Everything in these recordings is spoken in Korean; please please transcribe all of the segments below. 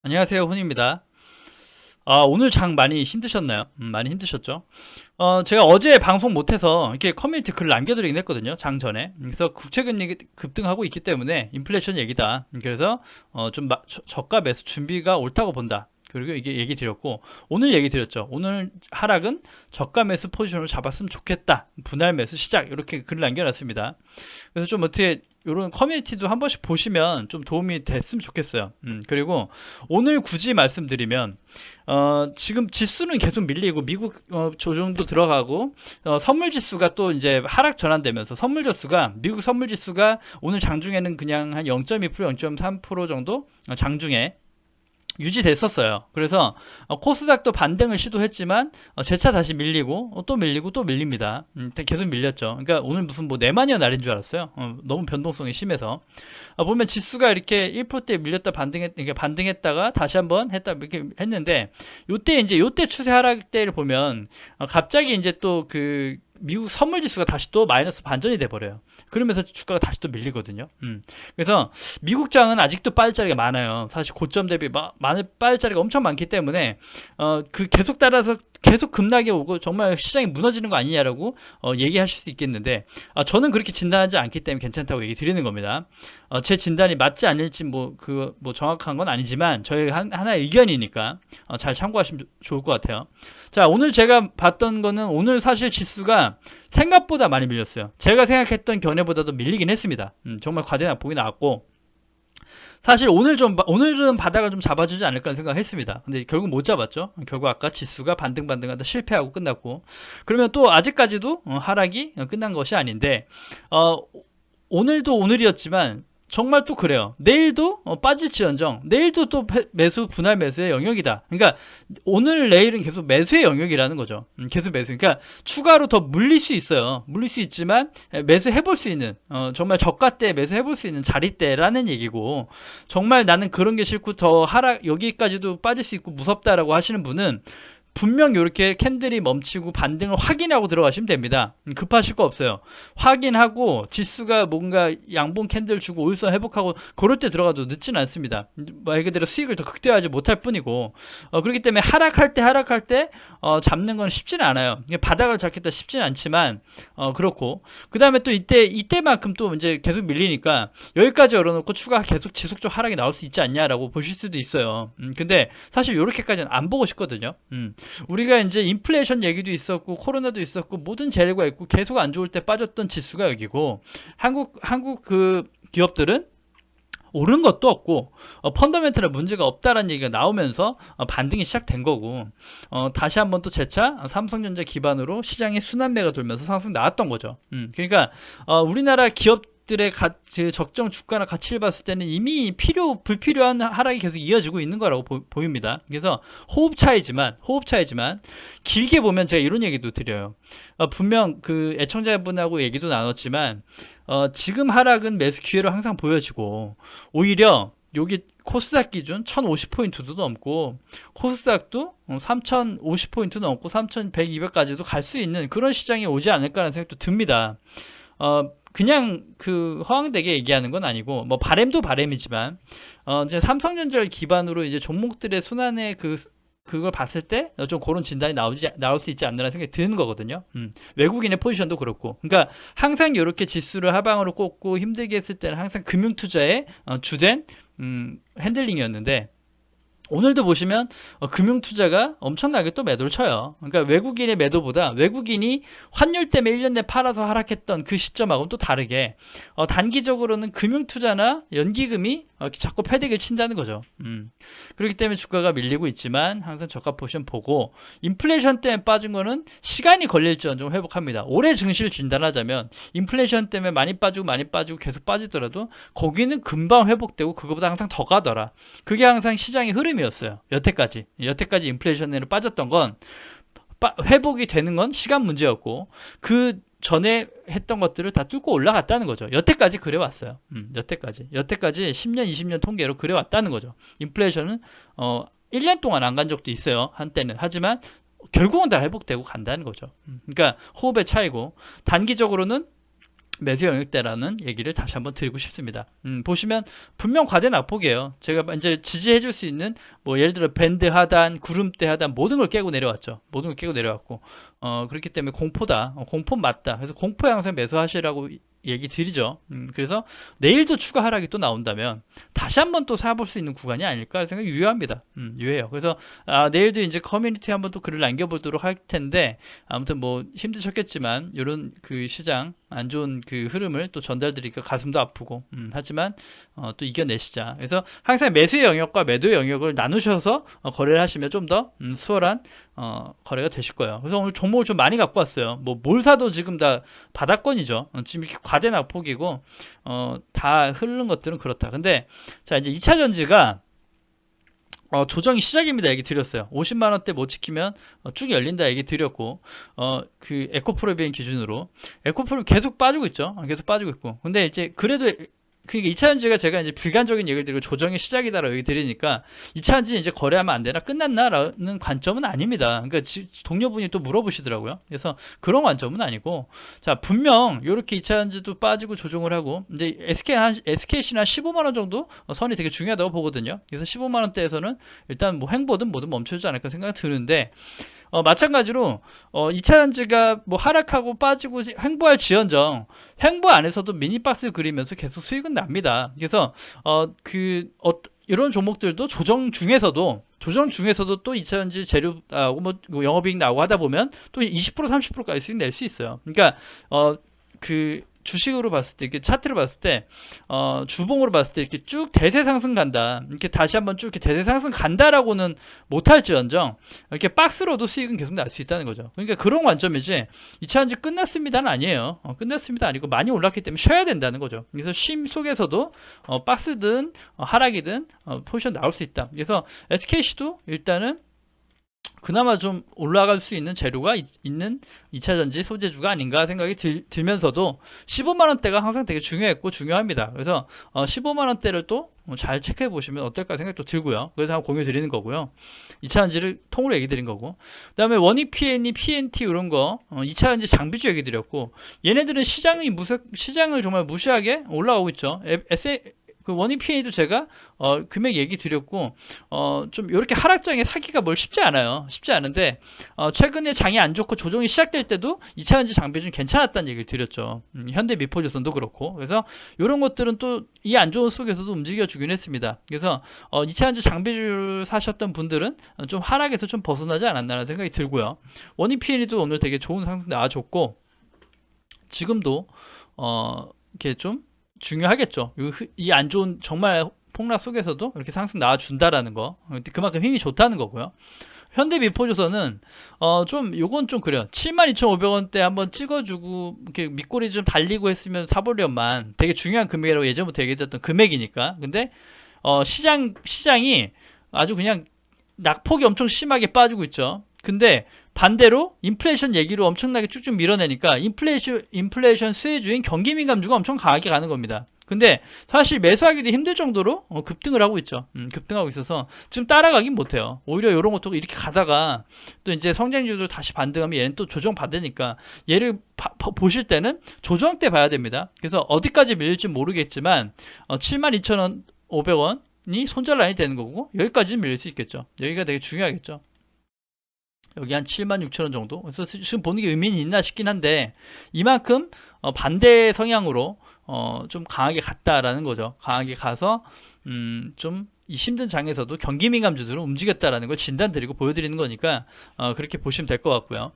안녕하세요, 훈입니다. 오늘 장 많이 힘드셨나요? 많이 힘드셨죠? 제가 어제 방송 못해서 이렇게 커뮤니티 글을 남겨드리긴 했거든요, 장 전에. 그래서 국채금리 급등하고 있기 때문에 인플레이션 얘기다. 그래서 저가 매수 준비가 옳다고 본다. 그리고 이게 얘기 드렸고, 오늘 얘기 드렸죠. 오늘 하락은 저가 매수 포지션으로 잡았으면 좋겠다. 분할 매수 시작. 이렇게 글을 남겨놨습니다. 그래서 좀 어떻게 이런 커뮤니티도 한 번씩 보시면 좀 도움이 됐으면 좋겠어요. 그리고 오늘 굳이 말씀드리면 지금 지수는 계속 밀리고 미국 조정도 들어가고 선물 지수가 또 이제 하락 전환되면서 선물 지수가 미국 선물 지수가 오늘 장중에는 그냥 한 0.2% 0.3% 정도 장중에 유지됐었어요. 그래서 코스닥도 반등을 시도했지만 재차 다시 밀리고 또 밀리고 또 밀립니다. 계속 밀렸죠. 그러니까 오늘 무슨 뭐 내마니아 날인 줄 알았어요. 너무 변동성이 심해서 보면 지수가 이렇게 1%대 밀렸다 반등했다가 다시 한번 했다 이렇게 했는데 요때 추세 하락 때를 보면 갑자기 이제 또 그 미국 선물 지수가 다시 또 마이너스 반전이 돼 버려요. 그러면서 주가가 다시 또 밀리거든요. 그래서 미국 장은 아직도 빠질 자리가 많아요. 사실 고점 대비 빠질 자리가 엄청 많기 때문에 그 계속 따라서 계속 급락이 오고 정말 시장이 무너지는 거 아니냐라고 얘기하실 수 있겠는데 저는 그렇게 진단하지 않기 때문에 괜찮다고 얘기 드리는 겁니다. 제 진단이 맞지 않을지 뭐 정확한 건 아니지만 저희 하나의 의견이니까 잘 참고하시면 좋을 것 같아요. 자, 오늘 제가 봤던 거는 오늘 사실 지수가 생각보다 많이 밀렸어요. 제가 생각했던 견해보다도 밀리긴 했습니다. 정말 과대낙폭이 나왔고 사실 오늘은 바닥을 좀 잡아주지 않을까 생각했습니다. 근데 결국 못 잡았죠. 결국 아까 지수가 반등반등하다 실패하고 끝났고 그러면 또 아직까지도 하락이 끝난 것이 아닌데 어, 오늘도 오늘이었지만 정말 또 그래요. 내일도 빠질지언정 내일도 또 매수 분할 매수의 영역이다. 그러니까 오늘 내일은 계속 매수의 영역이라는 거죠. 계속 매수. 그러니까 추가로 더 물릴 수 있어요. 물릴 수 있지만 매수해 볼 수 있는 정말 저가 때 매수해 볼 수 있는 자리대라는 얘기고 정말 나는 그런 게 싫고 더 하락 여기까지도 빠질 수 있고 무섭다라고 하시는 분은 분명 이렇게 캔들이 멈추고 반등을 확인하고 들어가시면 됩니다. 급하실 거 없어요. 확인하고 지수가 뭔가 양봉 캔들 주고 올선 회복하고 그럴 때 들어가도 늦진 않습니다. 말 그대로 수익을 더 극대화하지 못할 뿐이고 그렇기 때문에 하락할 때 잡는 건 쉽지는 않아요. 바닥을 잡겠다 쉽지는 않지만 그렇고 그 다음에 또 이때만큼 또 이제 계속 밀리니까 여기까지 열어놓고 추가 계속 지속적 하락이 나올 수 있지 않냐라고 보실 수도 있어요. 근데 사실 이렇게까지는 안 보고 싶거든요. 우리가 이제 인플레이션 얘기도 있었고 코로나도 있었고 모든 재료가 있고 계속 안 좋을 때 빠졌던 지수가 여기고 한국 그 기업들은 오른 것도 없고 펀더멘털에 문제가 없다라는 얘기가 나오면서 반등이 시작된 거고 다시 한번 또 재차 삼성전자 기반으로 시장에 순환매가 돌면서 상승 나왔던 거죠. 그러니까 우리나라 기업들의 적정 주가나 가치를 봤을 때는 이미 불필요한 하락이 계속 이어지고 있는 거라고 보입니다. 그래서 호흡차이지만 길게 보면 제가 이런 얘기도 드려요. 분명 그 애청자분하고 얘기도 나눴지만 지금 하락은 매수 기회로 항상 보여지고 오히려 여기 코스닥 기준 1050포인트도 넘고 코스닥도 3050포인트 넘고 3100, 200까지도 갈 수 있는 그런 시장이 오지 않을까라는 생각도 듭니다. 그냥 그 허황되게 얘기하는 건 아니고 뭐 바램도 바램이지만 이제 삼성전자를 기반으로 이제 종목들의 순환의 그걸 봤을 때 좀 그런 진단이 나올 수 있지 않나라는 생각이 드는 거거든요. 외국인의 포지션도 그렇고. 그러니까 항상 이렇게 지수를 하방으로 꽂고 힘들게 했을 때는 항상 금융투자의 주된 핸들링이었는데 오늘도 보시면 금융투자가 엄청나게 또 매도를 쳐요. 그러니까 외국인의 매도보다 외국인이 환율 때문에 1년 내 팔아서 하락했던 그 시점하고는 또 다르게 단기적으로는 금융투자나 연기금이 자꾸 패대기를 친다는 거죠. 그렇기 때문에 주가가 밀리고 있지만 항상 저가 포지션 보고 인플레이션 때문에 빠진 거는 시간이 걸릴지언정 회복합니다. 올해 증시를 진단하자면 인플레이션 때문에 많이 빠지고 계속 빠지더라도 거기는 금방 회복되고 그거보다 항상 더 가더라. 그게 항상 시장의 흐름이었어요. 여태까지 인플레이션으로 빠졌던 건 회복이 되는 건 시간 문제였고 그 전에 했던 것들을 다 뚫고 올라갔다는 거죠. 여태까지 그래왔어요. 여태까지 10년, 20년 통계로 그래왔다는 거죠. 인플레이션은 1년 동안 안 간 적도 있어요. 한때는. 하지만 결국은 다 회복되고 간다는 거죠. 그러니까 호흡의 차이고 단기적으로는 매수 영역대라는 얘기를 다시 한번 드리고 싶습니다. 보시면 분명 과대 낙폭이에요. 제가 이제 지지해 줄 수 있는 뭐 예를 들어 밴드 하단, 구름대 하단 모든 걸 깨고 내려왔죠. 모든 걸 깨고 내려왔고 그렇기 때문에 공포다. 공포 맞다. 그래서 공포 양상 매수하시라고 얘기 드리죠. 그래서 내일도 추가 하락이 또 나온다면 다시 한번 또 사볼 수 있는 구간이 아닐까 생각 유효합니다. 유효해요. 그래서 내일도 이제 커뮤니티에 한번 또 글을 남겨보도록 할 텐데 아무튼 뭐 힘드셨겠지만 이런 그 시장 안 좋은 그 흐름을 또 전달드리니까 가슴도 아프고 하지만 또 이겨내시자. 그래서 항상 매수의 영역과 매도의 영역을 나누셔서 거래를 하시면 좀 더 수월한 거래가 되실 거예요. 그래서 오늘 종목을 좀 많이 갖고 왔어요. 뭐 뭘 사도 지금 다 바닥권이죠. 지금 이렇게 과대 낙폭이고 다 흐르는 것들은 그렇다. 근데 자 이제 2차 전지가 조정이 시작입니다. 얘기 드렸어요. 50만 원대 못 지키면 쭉 열린다 얘기 드렸고 그 에코프로비엔 기준으로 에코프로 계속 빠지고 있죠. 계속 빠지고 있고. 근데 이제 그래도 그러니까 2차전지가 제가 이제 비관적인 얘기를 드리고 조정의 시작이다라고 얘기 드리니까 2차전지 이제 거래하면 안 되나 끝났나라는 관점은 아닙니다. 그러니까 동료분이 또 물어보시더라고요. 그래서 그런 관점은 아니고 자 분명 이렇게 2차전지도 빠지고 조정을 하고 이제 SKC나 15만 원 정도 선이 되게 중요하다고 보거든요. 그래서 15만 원대에서는 일단 뭐 횡보든 뭐든 멈춰주지 않을까 생각이 드는데 마찬가지로 2차전지가 뭐 하락하고 빠지고 횡보할 지연정 횡보 안에서도 미니박스 그리면서 계속 수익은 납니다. 그래서 이런 종목들도 조정 중에서도 또 2차전지 재료하고 뭐 영업이익 나오고 하다 보면 또 20% 30%까지 수익 낼 수 있어요. 그러니까 그 주식으로 봤을 때 이렇게 차트를 봤을 때 주봉으로 봤을 때 이렇게 쭉 대세 상승 간다 이렇게 다시 한번 쭉 이렇게 대세 상승 간다라고는 못할지언정 이렇게 박스로도 수익은 계속 날 수 있다는 거죠. 그러니까 그런 관점이지 2차전지 끝났습니다는 아니에요. 끝났습니다 아니고 많이 올랐기 때문에 쉬어야 된다는 거죠. 그래서 쉼 속에서도 박스든 하락이든 포지션 나올 수 있다. 그래서 SKC도 일단은 그나마 좀 올라갈 수 있는 재료가 있는 2차전지 소재주가 아닌가 생각이 들면서도 15만원대가 항상 되게 중요했고 중요합니다. 그래서 15만원대를 또 잘 체크해 보시면 어떨까 생각도 들고요. 그래서 한번 공유 드리는 거고요. 2차전지를 통으로 얘기 드린 거고 그 다음에 원익 PNE, PNT 이런 거 2차전지 장비주 얘기 드렸고 얘네들은 시장을 정말 무시하게 올라오고 있죠. 그 원익 PNE도 제가 금액 얘기 드렸고 좀 이렇게 하락장에 사기가 뭘 쉽지 않아요. 쉽지 않은데 최근에 장이 안 좋고 조정이 시작될 때도 2차전지 장비 좀 괜찮았다는 얘기를 드렸죠. 현대미포조선도 그렇고 그래서 이런 것들은 또 이 안 좋은 속에서도 움직여 주긴 했습니다. 그래서 2차전지 장비를 사셨던 분들은 좀 하락에서 좀 벗어나지 않았나라는 생각이 들고요. 원익 PNE도 오늘 되게 좋은 상승 나와줬고 지금도 이렇게 좀 중요하겠죠. 이 안 좋은 정말 폭락 속에서도 이렇게 상승 나와준다라는 거 그만큼 힘이 좋다는 거고요. 현대미포조선은 좀 요건 좀 그래요. 72,500원대 한번 찍어주고 이렇게 밑꼬리 좀 달리고 했으면 사보려만 되게 중요한 금액이라고 예전부터 얘기했던 금액이니까. 근데 시장이 아주 그냥 낙폭이 엄청 심하게 빠지고 있죠. 근데 반대로 인플레이션 얘기로 엄청나게 쭉쭉 밀어내니까 인플레이션 수혜주인 경기민감주가 엄청 강하게 가는 겁니다. 근데 사실 매수하기도 힘들 정도로 급등을 하고 있죠. 급등하고 있어서 지금 따라가긴 못해요. 오히려 이런 것도 이렇게 가다가 또 이제 성장주들 다시 반등하면 얘는 또 조정 받으니까 얘를 보실 때는 조정 때 봐야 됩니다. 그래서 어디까지 밀릴지 모르겠지만 72,500원이 손절 라인이 되는 거고 여기까지는 밀릴 수 있겠죠. 여기가 되게 중요하겠죠. 여기 한 76,000원 정도. 그래서 지금 보는 게 의미는 있나 싶긴 한데 이만큼 반대 성향으로 좀 강하게 갔다라는 거죠. 강하게 가서 좀 이 힘든 장에서도 경기민감주들은 움직였다라는 걸 진단드리고 보여드리는 거니까 그렇게 보시면 될 것 같고요.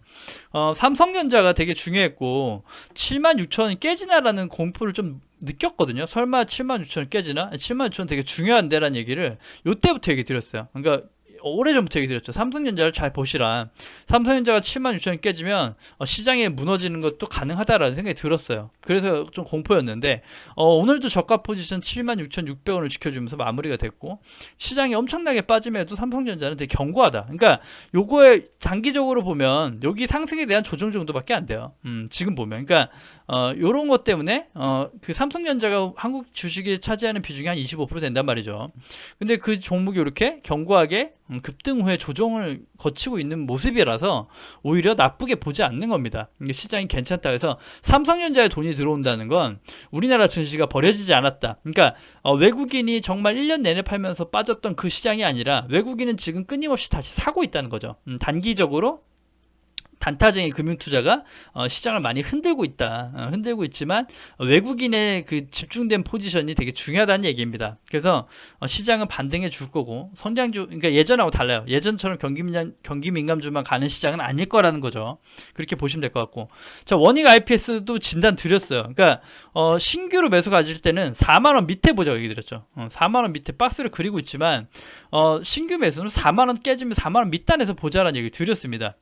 삼성전자가 되게 중요했고 76,000원이 깨지나라는 공포를 좀 느꼈거든요. 설마 76,000원 깨지나? 76,000원 되게 중요한데라는 얘기를 요때부터 얘기 드렸어요. 그러니까 오래전부터 얘기 드렸죠. 삼성전자를 잘 보시라. 삼성전자가 76,000원 깨지면 시장에 무너지는 것도 가능하다라는 생각이 들었어요. 그래서 좀 공포였는데 오늘도 저가 포지션 76,600원을 지켜주면서 마무리가 됐고 시장이 엄청나게 빠짐에도 삼성전자는 되게 견고하다. 그러니까 요거에 단기적으로 보면 여기 상승에 대한 조정 정도밖에 안 돼요. 지금 보면 그러니까 요런 것 때문에 그 삼성전자가 한국 주식에 차지하는 비중이 한 25% 된단 말이죠. 근데 그 종목이 이렇게 견고하게 급등 후에 조정을 거치고 있는 모습이라서 오히려 나쁘게 보지 않는 겁니다. 이게 시장이 괜찮다 해서 삼성전자에 돈이 들어온다는 건 우리나라 증시가 버려지지 않았다. 그러니까 외국인이 정말 1년 내내 팔면서 빠졌던 그 시장이 아니라 외국인은 지금 끊임없이 다시 사고 있다는 거죠. 단기적으로 단타적인 금융투자가 시장을 많이 흔들고 있다. 흔들고 있지만 외국인의 그 집중된 포지션이 되게 중요하다는 얘기입니다. 그래서 시장은 반등해 줄 거고 성장주, 그러니까 예전하고 달라요. 예전처럼 경기 민감주만 가는 시장은 아닐 거라는 거죠. 그렇게 보시면 될 것 같고, 자, 원익 IPS도 진단 드렸어요. 그러니까 신규로 매수 가질 때는 4만 원 밑에 보자고 얘기 드렸죠. 4만 원 밑에 박스를 그리고 있지만 신규 매수는 4만 원 깨지면 4만 원 밑단에서 보자라는 얘기 드렸습니다.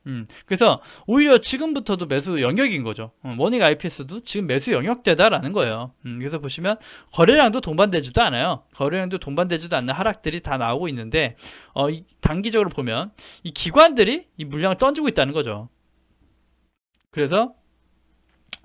그래서 오히려 지금부터도 매수 영역인 거죠. 원익 IPS도 지금 매수 영역대다라는 거예요. 그래서 보시면 거래량도 동반되지도 않아요. 거래량도 동반되지도 않는 하락들이 다 나오고 있는데 단기적으로 보면 이 기관들이 이 물량을 던지고 있다는 거죠. 그래서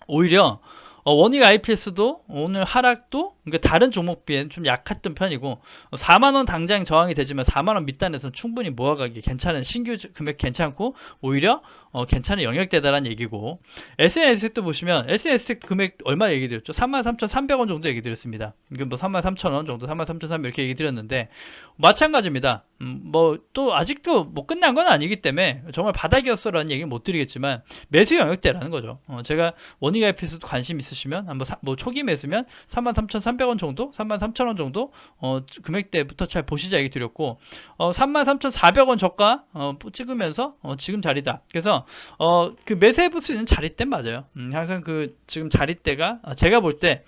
오히려 원익 IPS도 오늘 하락도 그러니까 다른 종목 비엔 좀 약했던 편이고 4만원 당장 저항이 되지만 4만원 밑단에서는 충분히 모아가기 괜찮은 신규 금액 괜찮고 오히려 괜찮은 영역대다라는 얘기고, SNS텍도 보시면 SNS텍 금액 얼마 얘기 드렸죠? 33,300원 정도 얘기 드렸습니다. 이건 뭐 33,000원 정도, 33,300원 이렇게 얘기 드렸는데 마찬가지입니다. 뭐 또 아직도 뭐 끝난 건 아니기 때문에 정말 바닥이었어라는 얘기는 못 드리겠지만 매수 영역대라는 거죠. 제가 원익 IPS도 관심 있으시면 한번 뭐 초기 매수면 33,300원 정도, 33,000원 정도 금액대부터 잘 보시자 얘기 드렸고 33,400원 저가 찍으면서 지금 자리다. 그래서 그 매수해 볼 수 있는 자리대 맞아요. 항상 그 지금 자리대가 제가 볼 때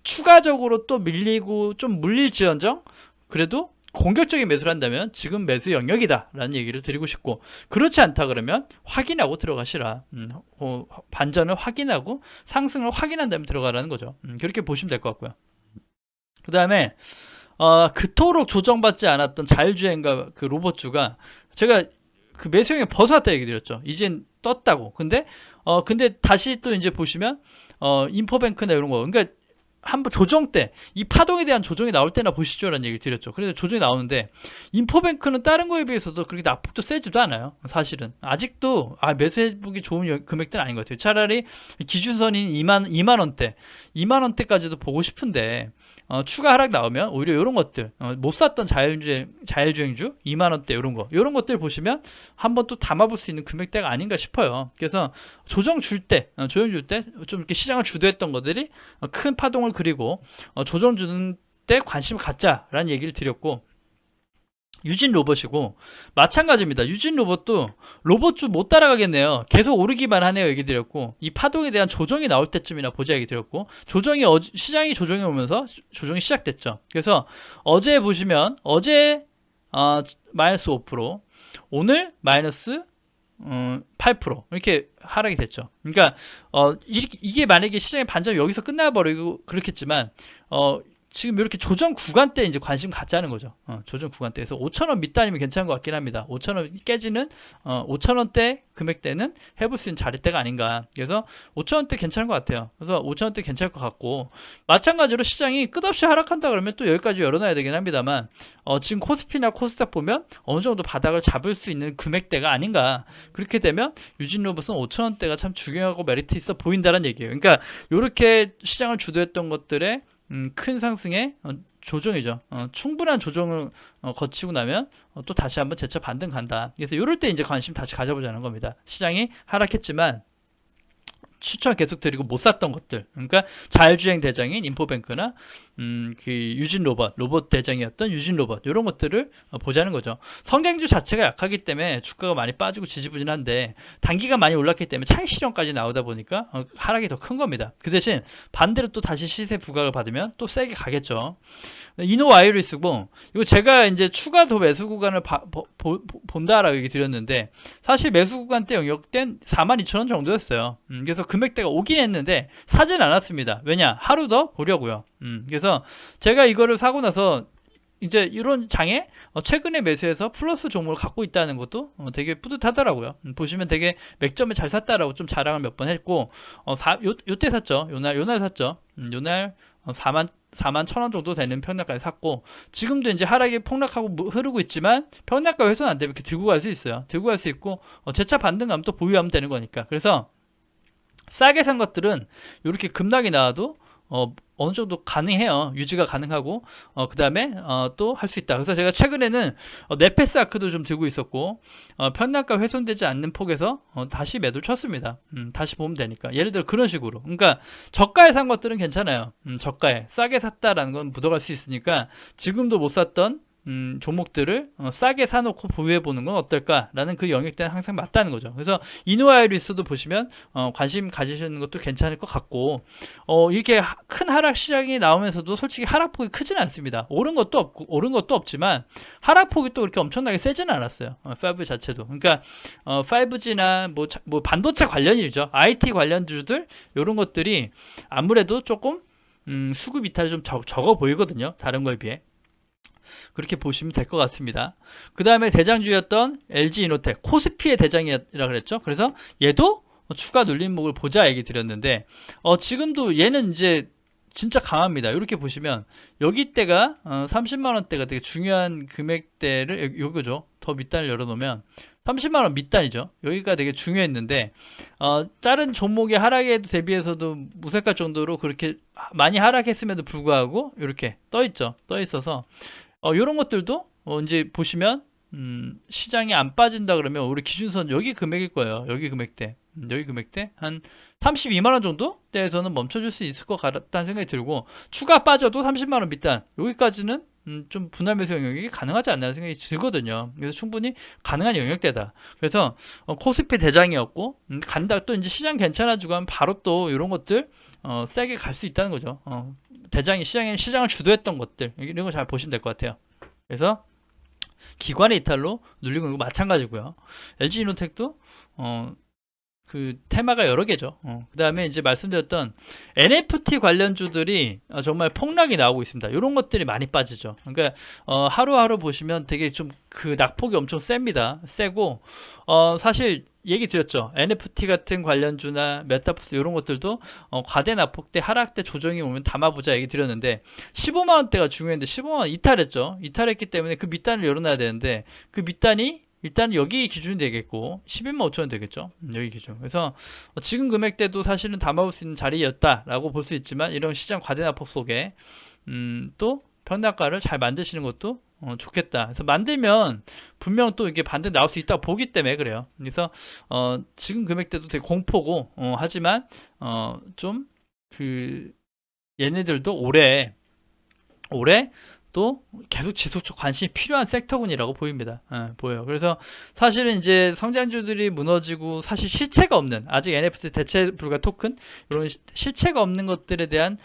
추가적으로 또 밀리고 좀 물릴지언정 그래도 공격적인 매수를 한다면 지금 매수 영역이다 라는 얘기를 드리고 싶고, 그렇지 않다 그러면 확인하고 들어가시라. 반전을 확인하고 상승을 확인한 다음에 들어가라는 거죠. 그렇게 보시면 될 것 같고요. 그 다음에 그토록 조정받지 않았던 자율주행과 그 로봇주가 제가 그 매수형에 벗어났다 얘기 드렸죠. 이젠 떴다고. 근데 다시 또 이제 보시면 인포뱅크나 이런 거, 그러니까 한번 조정 때 이 파동에 대한 조정이 나올 때나 보시죠라는 얘기를 드렸죠. 그래서 조정이 나오는데 인포뱅크는 다른 거에 비해서도 그렇게 낙폭도 세지도 않아요. 사실은 아직도 매수해보기 좋은 금액대는 아닌 것 같아요. 차라리 기준선인 2만 원대까지도 보고 싶은데 추가 하락 나오면 오히려 이런 것들 못 샀던 자율주행주 2만 원대 이런 것들 보시면 한번 또 담아볼 수 있는 금액대가 아닌가 싶어요. 그래서 조정 줄 때 좀 이렇게 시장을 주도했던 것들이 큰 파동을 그리고 조정 주는 때 관심을 갖자라는 얘기를 드렸고, 유진 로봇이고 마찬가지입니다. 유진 로봇도 로봇주 못 따라가겠네요. 계속 오르기만 하네요 얘기 드렸고, 이 파동에 대한 조정이 나올 때쯤이나 보자 얘기 드렸고, 시장이 조정이 오면서 조정이 시작됐죠. 그래서 어제 보시면 어제 마이너스 5%, 오늘 마이너스 8% 이렇게 하락이 됐죠. 그러니까 이게 만약에 시장의 반전이 여기서 끝나버리고 그렇겠지만 지금 이렇게 조정 구간대 이제 관심 갖자는 거죠. 조정 구간대에서 5,000원 밑단이면 괜찮은 것 같긴 합니다. 5,000원 깨지는 5,000원대 금액대는 해볼 수 있는 자리대가 아닌가. 그래서 5,000원대 괜찮은 것 같아요. 그래서 5,000원대 괜찮을 것 같고, 마찬가지로 시장이 끝없이 하락한다 그러면 또 여기까지 열어놔야 되긴 합니다만 지금 코스피나 코스닥 보면 어느 정도 바닥을 잡을 수 있는 금액대가 아닌가. 그렇게 되면 유진로봇은 5,000원대가 참 중요하고 메리트 있어 보인다는 얘기예요. 그러니까 이렇게 시장을 주도했던 것들의 큰 상승의 조정이죠. 충분한 조정을 거치고 나면 또 다시 한번 재차 반등 간다. 그래서 이럴 때 이제 관심 다시 가져보자는 겁니다. 시장이 하락했지만 추천 계속 드리고 못 샀던 것들, 그러니까 자율주행 대장인 인포뱅크나 그 유진 로봇 대장이었던 유진 로봇, 이런 것들을 보자는 거죠. 성장주 자체가 약하기 때문에 주가가 많이 빠지고 지지부진한데 단기가 많이 올랐기 때문에 차익 실현까지 나오다 보니까 하락이 더 큰 겁니다. 그 대신 반대로 또 다시 시세 부각을 받으면 또 세게 가겠죠. 이노와이리스고, 이거 제가 이제 추가 더 매수 구간을 본다라고 얘기 드렸는데 사실 매수 구간대 영역된 42,000원 정도였어요. 그래서 금액대가 오긴 했는데 사진 않았습니다. 왜냐? 하루 더 보려고요. 그래서 제가 이거를 사고 나서 이제 이런 장에 최근에 매수해서 플러스 종목을 갖고 있다는 것도 되게 뿌듯하더라고요. 보시면 되게 맥점에 잘 샀다라고 좀 자랑을 몇 번 했고, 요때 샀죠. 요날 샀죠. 요날 4만 1,000원 정도 되는 평락가에 샀고, 지금도 이제 하락이 폭락하고 흐르고 있지만 평락가 훼손 안 되면 이렇게 들고 갈 수 있어요. 들고 갈 수 있고, 재차 반등하면 또 보유하면 되는 거니까. 그래서 싸게 산 것들은 이렇게 급락이 나와도 어느 정도 가능해요. 유지가 가능하고, 그 다음에 또 할 수 있다. 그래서 제가 최근에는 네페스 아크도 좀 들고 있었고, 편락가 훼손되지 않는 폭에서 다시 매도 쳤습니다. 다시 보면 되니까. 예를 들어 그런 식으로. 그러니까 저가에 산 것들은 괜찮아요. 저가에 싸게 샀다라는 건 묻어갈 수 있으니까 지금도 못 샀던 종목들을 싸게 사놓고 보유해보는 건 어떨까라는 그 영역대는 항상 맞다는 거죠. 그래서 이노아이리스도 보시면 관심 가지시는 것도 괜찮을 것 같고, 이렇게 큰 하락 시장이 나오면서도 솔직히 하락폭이 크지는 않습니다. 오른 것도 없지만 하락폭이 또 그렇게 엄청나게 세지는 않았어요. 5 자체도. 그러니까 5G나 뭐 반도체 관련이죠. IT 관련주들 이런 것들이 아무래도 조금 수급 이탈이 좀 적어 보이거든요. 다른 거에 비해. 그렇게 보시면 될 것 같습니다. 그 다음에 대장주였던 LG이노텍, 코스피의 대장이라 그랬죠. 그래서 얘도 추가 눌림목을 보자 얘기 드렸는데, 지금도 얘는 이제 진짜 강합니다. 이렇게 보시면 여기 때가 30만원대가 되게 중요한 금액대를, 요거죠. 더 밑단을 열어놓으면 30만원 밑단이죠. 여기가 되게 중요했는데, 다른 종목의 하락에 대비해서도 무색할 정도로 그렇게 많이 하락했음에도 불구하고 이렇게 떠있죠. 떠있어서 이런 것들도 이제 보시면 시장이 안 빠진다 그러면 우리 기준선 여기 금액일 거예요. 여기 금액대 한 32만원 정도 대에서는 멈춰줄 수 있을 것 같다는 생각이 들고, 추가 빠져도 30만원 밑단 여기까지는 좀 분할 매수 영역이 가능하지 않나는 생각이 들거든요. 그래서 충분히 가능한 영역대다. 그래서 코스피 대장이었고, 간다 또 이제 시장 괜찮아지고 하면 바로 또 이런 것들 세게 갈 수 있다는 거죠. 대장이 시장을 주도했던 것들, 이런 거 잘 보시면 될 것 같아요. 그래서 기관의 이탈로 눌리고 있는 거 마찬가지고요. LG이노텍도 그 테마가 여러 개죠. 그 다음에 이제 말씀드렸던 NFT 관련주들이 정말 폭락이 나오고 있습니다. 이런 것들이 많이 빠지죠. 그러니까 하루하루 보시면 되게 좀 그 낙폭이 엄청 셉니다. 세고, 사실 얘기 드렸죠. NFT 같은 관련주나 메타버스 이런 것들도 과대 낙폭 때 하락 때 조정이 오면 담아보자 얘기 드렸는데, 15만원대가 중요했는데 15만원 이탈했죠. 이탈했기 때문에 그 밑단을 열어놔야 되는데, 그 밑단이 일단 여기 기준이 되겠고 11만 5천원 되겠죠. 여기 기준. 그래서 지금 금액대도 사실은 담아볼 수 있는 자리였다라고 볼 수 있지만, 이런 시장 과대 낙폭 속에 또 평단가를 잘 만드시는 것도 좋겠다. 그래서 만들면 분명 또 이게 반대 나올 수 있다고 보기 때문에 그래요. 그래서 지금 금액대도 되게 공포고, 하지만 좀 그 얘네들도 올해 또 계속 지속적 관심이 필요한 섹터군이라고 보입니다. 보여요. 그래서 사실은 이제 성장주들이 무너지고, 사실 실체가 없는, 아직 NFT 대체 불가 토큰 이런 실체가 없는 것들에 대한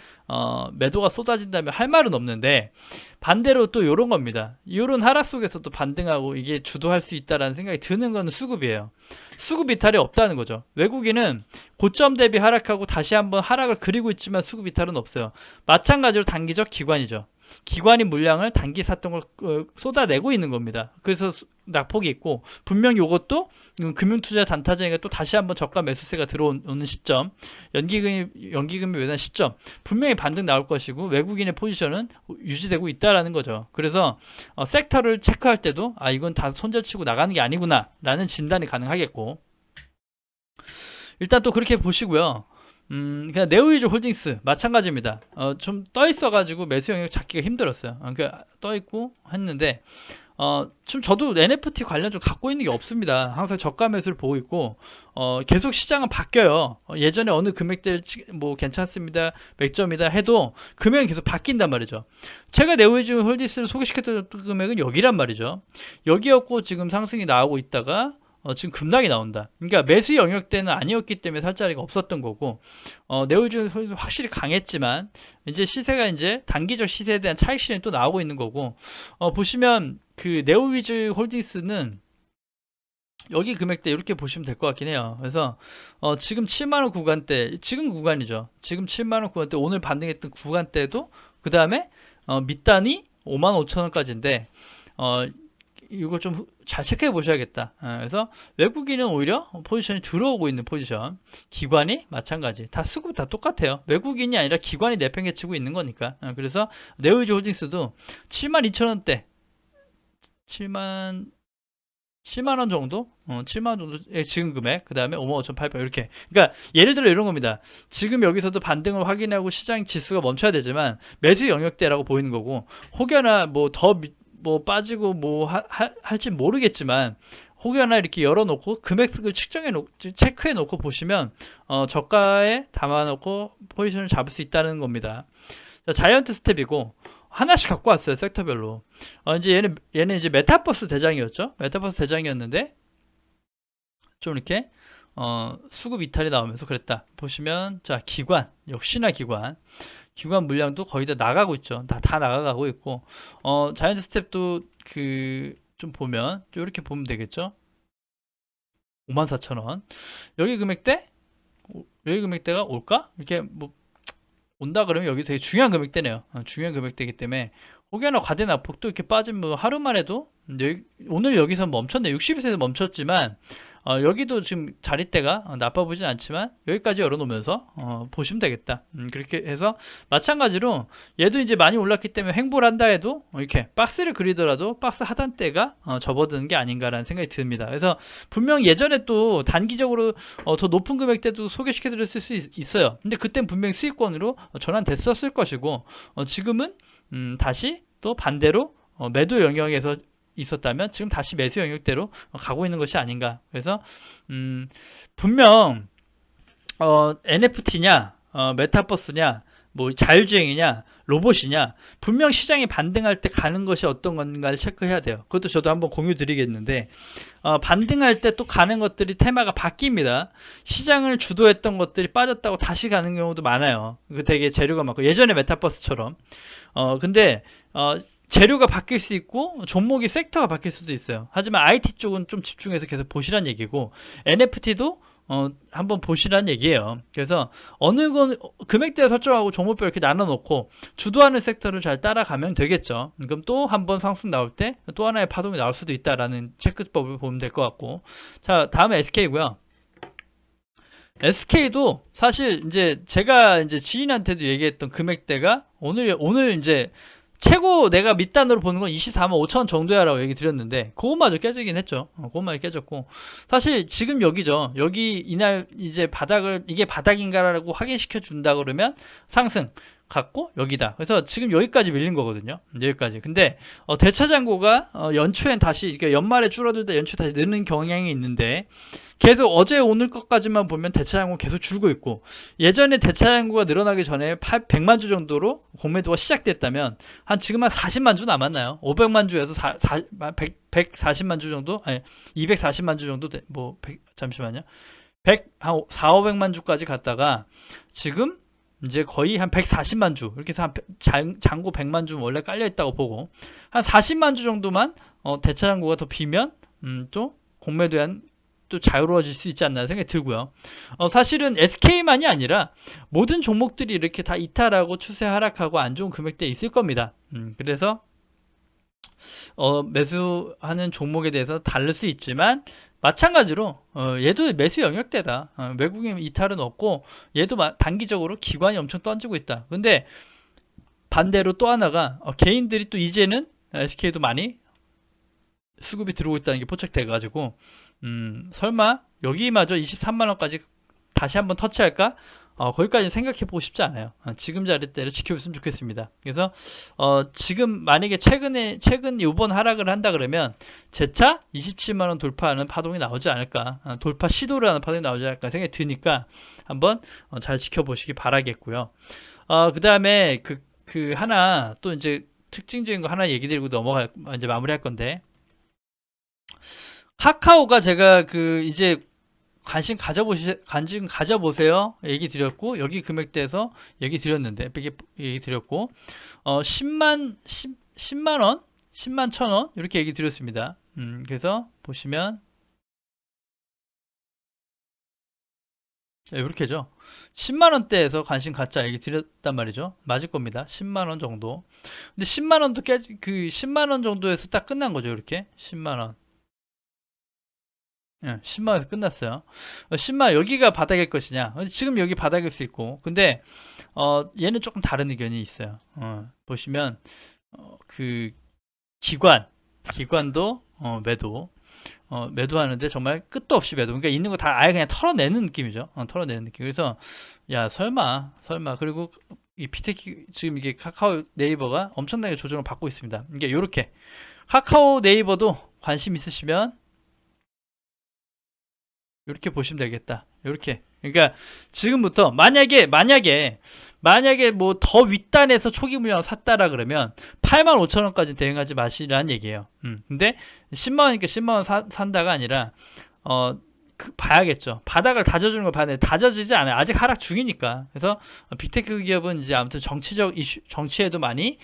매도가 쏟아진다면 할 말은 없는데, 반대로 또 이런 겁니다. 이런 하락 속에서 또 반등하고 이게 주도할 수 있다라는 생각이 드는 건 수급이에요. 수급 이탈이 없다는 거죠. 외국인은 고점 대비 하락하고 다시 한번 하락을 그리고 있지만 수급 이탈은 없어요. 마찬가지로 단기적 기관이죠. 기관이 물량을 단기 샀던 걸 쏟아내고 있는 겁니다. 그래서 낙폭이 있고, 분명히 이것도 금융투자 단타전에 또 다시 한번 저가 매수세가 들어오는 시점, 연기금이 매단 시점, 분명히 반등 나올 것이고, 외국인의 포지션은 유지되고 있다라는 거죠. 그래서 섹터를 체크할 때도 이건 다 손절치고 나가는 게 아니구나 라는 진단이 가능하겠고, 일단 또 그렇게 보시고요. 그냥 네오위즈 홀딩스 마찬가지입니다. 좀 떠 있어가지고 매수 영역 잡기가 힘들었어요. 그러니까 떠 있고 했는데, 지금 저도 NFT 관련 좀 갖고 있는 게 없습니다. 항상 저가 매수를 보고 있고, 계속 시장은 바뀌어요. 예전에 어느 금액대 뭐 괜찮습니다, 맥점이다 해도 금액은 계속 바뀐단 말이죠. 제가 네오위즈 홀딩스를 소개시켰던 금액은 여기란 말이죠. 여기였고 지금 상승이 나오고 있다가 지금 급락이 나온다. 그러니까 매수 영역 때는 아니었기 때문에 살 자리가 없었던 거고, 네오위즈 확실히 강했지만 이제 시세가 이제 단기적 시세에 대한 차익 실현이 또 나오고 있는 거고, 보시면 그 네오위즈 홀딩스는 여기 금액대 이렇게 보시면 될 것 같긴 해요. 그래서 지금 7만원 구간대, 지금 구간이죠. 지금 7만원 구간대, 오늘 반등했던 구간대도 그 다음에 밑단이 55,000원까지인데 이거 좀 잘 체크해 보셔야겠다. 그래서 외국인은 오히려 포지션이 들어오고 있는 포지션, 기관이 마찬가지, 다 수급 다 똑같아요. 외국인이 아니라 기관이 내팽개치고 있는 거니까. 그래서 네오이즈 홀딩스도 72,000원대 7만 원 정도? 7만 원 정도 지금 금액, 그 다음에 55,800 이렇게. 그러니까 예를 들어 이런 겁니다. 지금 여기서도 반등을 확인하고 시장 지수가 멈춰야 되지만 매수 영역대라고 보이는 거고, 혹여나 뭐 더 뭐 빠지고 뭐 할지 모르겠지만 혹여나 이렇게 열어놓고 금액을 체크해 놓고 보시면 저가에 담아놓고 포지션을 잡을 수 있다는 겁니다. 자, 자이언트 스텝이고 하나씩 갖고 왔어요. 섹터별로. 이제 얘는 이제 메타버스 대장이었죠. 메타버스 대장이었는데 좀 이렇게 수급 이탈이 나오면서 그랬다. 보시면 자, 기관, 역시나 기관 물량도 거의 다 나가고 있죠. 다 나가고 있고, 자이언트 스텝도 좀 보면 이렇게 보면 되겠죠. 54,000원. 여기 금액대? 여기 금액대가 올까? 이렇게 뭐 온다 그러면 여기 되게 중요한 금액대네요. 중요한 금액대이기 때문에 혹여나 과대 낙폭도 이렇게 빠진 뭐 하루만 해도 오늘 여기서 멈췄네. 60에서 멈췄지만 여기도 지금 자릿대가 나빠 보진 않지만 여기까지 열어놓으면서 보시면 되겠다. 그렇게 해서 마찬가지로 얘도 이제 많이 올랐기 때문에 횡보를 한다 해도 이렇게 박스를 그리더라도 박스 하단대가 접어드는 게 아닌가라는 생각이 듭니다. 그래서 분명 예전에 또 단기적으로 더 높은 금액대도 소개시켜 드렸을 수 있어요. 근데 그땐 분명히 수익권으로 전환됐었을 것이고, 지금은 다시 또 반대로 매도 영역에서 있었다면 지금 다시 매수 영역대로 가고 있는 것이 아닌가. 그래서 분명 NFT냐 메타버스냐 뭐 자율주행이냐 로봇이냐 분명 시장이 반등할 때 가는 것이 어떤 건가를 체크해야 돼요. 그것도 저도 한번 공유 드리겠는데 반등할 때 또 가는 것들이 테마가 바뀝니다. 시장을 주도했던 것들이 빠졌다고 다시 가는 경우도 많아요. 그 되게 재료가 많고 예전에 메타버스처럼 근데 재료가 바뀔 수 있고 종목이 섹터가 바뀔 수도 있어요. 하지만 IT 쪽은 좀 집중해서 계속 보시란 얘기고 NFT도 한번 보시란 얘기예요. 그래서 어느 건 금액대 설정하고 종목별 이렇게 나눠놓고 주도하는 섹터를 잘 따라가면 되겠죠. 그럼 또 한번 상승 나올 때 또 하나의 파동이 나올 수도 있다라는 체크법을 보면 될 것 같고, 자 다음에 SK고요. SK도 사실 이제 제가 이제 지인한테도 얘기했던 금액대가 오늘 이제 최고 내가 밑단으로 보는 건 24만 5천 정도야라고 얘기 드렸는데 그것마저 깨지긴 했죠. 그것마저 깨졌고 사실 지금 여기죠. 여기 이날 이제 이게 바닥인가라고 확인시켜 준다 그러면 상승 갔고 여기다. 그래서 지금 여기까지 밀린 거거든요. 여기까지. 근데 대차장고가 연초엔 다시 그러니까 연말에 줄어들다 연초에 다시 느는 경향이 있는데 계속 어제 오늘 것까지만 보면 대차장고 계속 줄고 있고, 예전에 대차장고가 늘어나기 전에 100만 주 정도로 공매도가 시작됐다면 지금 한 40만 주 남았나요? 500만 주에서 140만 주 정도? 아니 240만 주 정도 잠시만요. 한 4, 500만 주까지 갔다가 지금 이제 거의 한 140만 주 이렇게 해서 장고 100만 주 원래 깔려 있다고 보고 한 40만 주 정도만 대차장고가 더 비면 또 공매도에 또 자유로워질 수 있지 않나 생각이 들고요. 사실은 SK만이 아니라 모든 종목들이 이렇게 다 이탈하고 추세 하락하고 안 좋은 금액대에 있을 겁니다. 그래서 매수하는 종목에 대해서 다를 수 있지만 마찬가지로 얘도 매수 영역대다. 외국인 이탈은 없고 얘도 단기적으로 기관이 엄청 던지고 있다. 근데 반대로 또 하나가 개인들이 또 이제는 SK도 많이 수급이 들어오고 있다는 게 포착돼 가지고 설마 여기마저 23만원까지 다시 한번 터치할까? 거기까지 생각해보고 싶지 않아요. 지금 자리대를 지켜봤으면 좋겠습니다. 그래서 지금 만약에 최근 이번 하락을 한다 그러면 재차 27만원 돌파하는 파동이 나오지 않을까, 돌파 시도를 하는 파동이 나오지 않을까 생각이 드니까 한번 잘 지켜보시기 바라겠고요. 그 다음에 그 하나 또 이제 특징적인 거 하나 얘기 드리고 이제 마무리할 건데, 카카오가 제가 이제 관심 가져보세요 얘기 드렸고, 여기 금액대에서 얘기 드렸는데 얘기 드렸고 10만 10만원 10만 1,000원 이렇게 얘기 드렸습니다. 그래서 보시면 이렇게죠. 10만 원대에서 관심 갖자 얘기 드렸단 말이죠. 맞을 겁니다. 10만 원 정도. 근데 10만 원도 그 10만 원 정도에서 딱 끝난 거죠. 이렇게 10만 원. 예, 10만 원에서 끝났어요. 10만 원 여기가 바닥일 것이냐? 지금 여기 바닥일 수 있고. 근데 얘는 조금 다른 의견이 있어요. 보시면 그 기관도 매도. 매도하는데 정말 끝도 없이 매도. 그러니까 있는 거 다 아예 그냥 털어내는 느낌이죠. 털어내는 느낌. 그래서 야 설마 그리고 이 비테크 지금 이게 카카오 네이버가 엄청나게 조정을 받고 있습니다. 이게 요렇게 카카오 네이버도 관심 있으시면 이렇게 보시면 되겠다. 이렇게. 그러니까 지금부터 만약에 뭐 더 윗단에서 초기 물량을 샀다라 그러면 85,000원까지 대응하지 마시라는 얘기예요. 근데 10만 원이니까 10만 원 산다가 아니라 봐야겠죠. 바닥을 다져주는 걸 봐야 돼. 다져지지 않아요. 아직 하락 중이니까. 그래서 빅테크 기업은 이제 아무튼 정치적 이슈, 정치에도 많이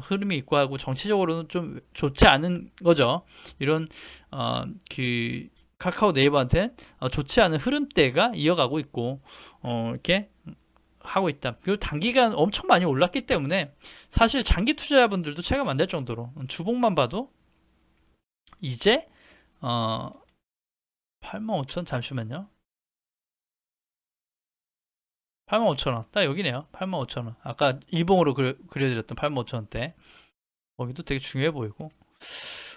흐름이 있고 하고 정치적으로는 좀 좋지 않은 거죠. 이런 그 카카오 네이버한테 좋지 않은 흐름대가 이어가고 있고 이렇게 하고 있다. 그리고 단기간 엄청 많이 올랐기 때문에 사실 장기 투자자분들도 체감 안 될 정도로 주봉만 봐도 이제 85,000 잠시만요. 85,000원 딱 여기네요. 85,000원 아까 일봉으로 그려드렸던 85,000원대 거기도 되게 중요해 보이고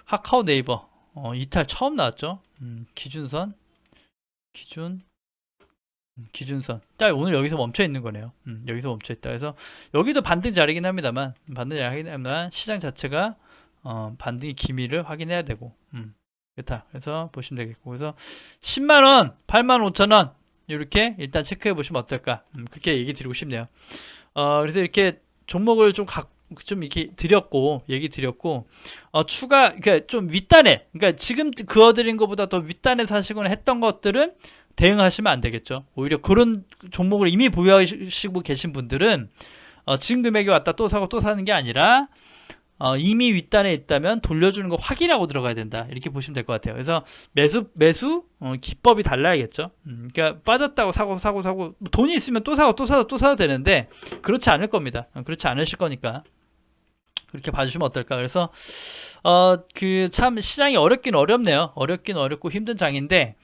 카카오 네이버 이탈 처음 나왔죠. 기준선 기준선 딱 오늘 여기서 멈춰 있는 거네요. 여기서 멈춰 있다. 그래서 여기도 반등 자리긴 합니다만 시장 자체가 반등의 기미를 확인해야 되고 그렇다. 그래서 보시면 되겠고 그래서 10만원 85,000원 이렇게 일단 체크해 보시면 어떨까 그렇게 얘기 드리고 싶네요. 그래서 이렇게 종목을 좀 이렇게 얘기 드렸고 추가 그러니까 좀 윗단에 그러니까 지금 그어드린 것보다 더 윗단에 사시거나 했던 것들은 대응하시면 안 되겠죠. 오히려 그런 종목을 이미 보유하시고 계신 분들은 지금 금액이 왔다 또 사고 또 사는 게 아니라 이미 윗단에 있다면 돌려주는 거 확인하고 들어가야 된다. 이렇게 보시면 될 것 같아요. 그래서 매수 기법이 달라야겠죠. 그러니까 빠졌다고 사고 돈이 있으면 또 사고 또 사도 되는데 그렇지 않을 겁니다. 그렇지 않으실 거니까 그렇게 봐주시면 어떨까. 그래서 그 참 시장이 어렵긴 어렵네요. 어렵긴 어렵고 힘든 장인데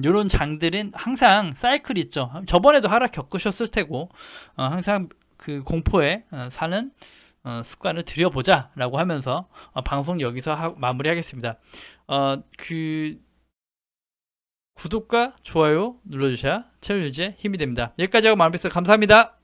요런 장들은 항상 사이클이 있죠. 저번에도 하락 겪으셨을 테고 항상 그 공포에 사는 습관을 들여보자 라고 하면서 방송 여기서 마무리하겠습니다. 그 구독과 좋아요 눌러주셔야 채널 유지에 힘이 됩니다. 여기까지 하고 마무리했습니다. 감사합니다.